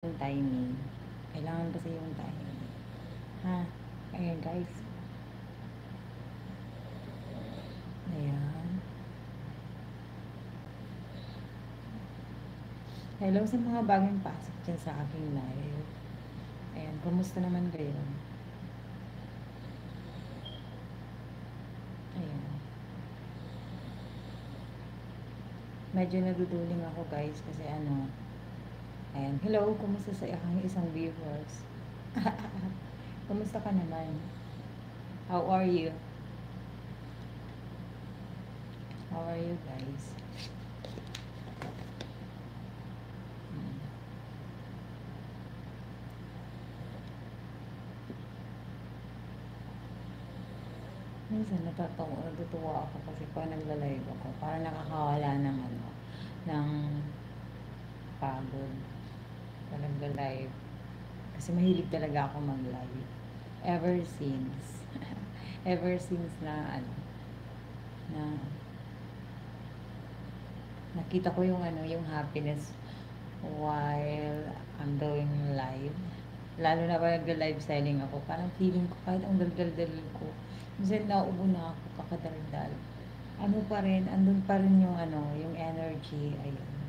yung timing. Kailangan kasi yung timing. Ha? Ayan guys. Ayan. Hello sa mga bagong pasok dyan sa aking live. Ayan, kumusta naman kayo? Ayan. Medyo naduduling ako guys kasi ayan. Hello, kumusta sa aking isang viewers? Kumusta ka naman? How are you? How are you guys? Minsan natutuwa ako kasi pag nagla-live ako, parang nakakawala ng ng pagod. Pag nagla-live. Kasi mahilig talaga ako mag-live. Ever since. Ever since na nakita ko yung happiness while I'm doing live. Lalo na pag nag-live selling ako, parang feeling ko kahit ang daldal-dal ko, minsan nauubo na ako kakadaldal. Ano pa rin, andun pa rin yung energy, ayun.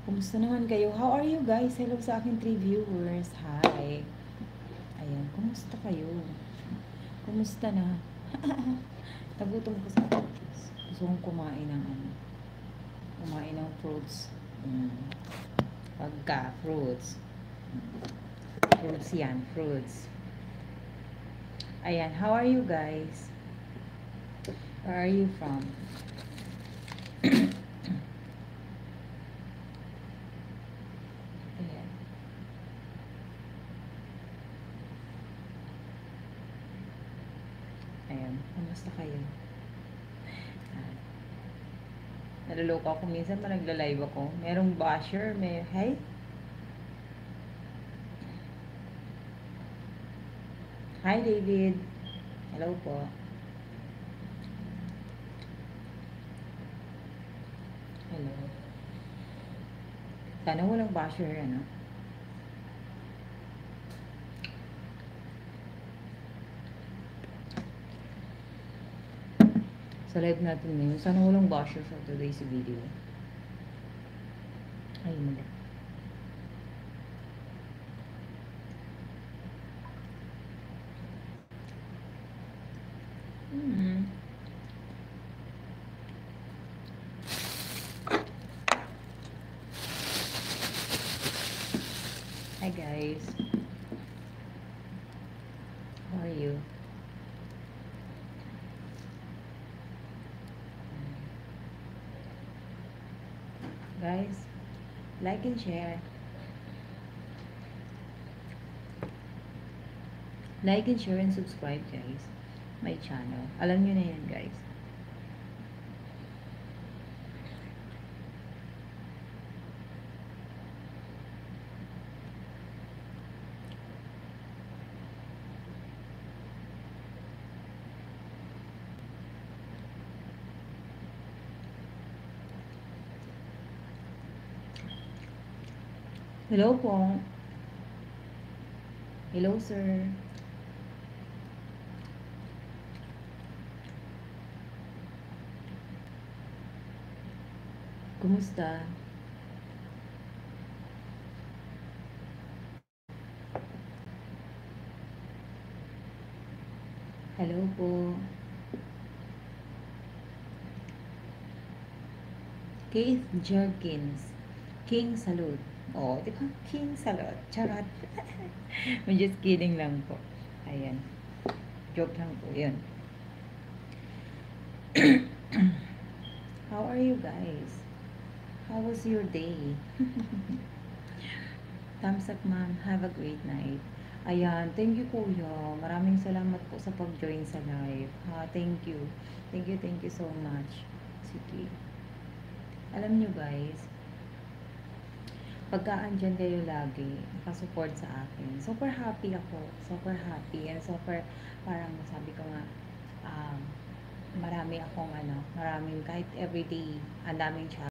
Kumusta naman kayo? How are you guys? Hello sa aking 3 viewers. Hi. Ayan, kumusta kayo? Kumusta na? Nagutom ko sa fruits. Gusto kong kumain ng fruits. Mm. Fruits. Fruits yan, fruits. Ayan, how are you guys? Where are you from? Ayan. Ayan, kumusta kayo? Naluloko ako minsan pa nagla-live ako. Merong basher, hi? Hi David. Hello po. Hello. Sana walang basher, sa live natin ngayon. Sana walang basher sa today's video. Ay, mali. Mm-hmm. Hi guys. How are you? Guys, like and share. Like and share and subscribe guys. My channel. Alam nyo na yan guys. Hello po. Hello sir. Kumusta? Hello po. Keith Jerkins. King Salute. Oh, di ba? King Salute. Charot. I'm just kidding lang po. Ayan. Joke lang po yun. How are you guys? How was your day? Thumbs up ma'am. Have a great night. Ayan. Thank you kuya. Maraming salamat po sa pag-join sa live. Ha, thank you. Thank you so much. Sige. Alam nyo guys, pagka andyan kayo lagi, nakasupport sa akin, super happy ako. Super happy. And super, parang sabi ko nga, um, marami akong ano, maraming kahit everyday, ang daming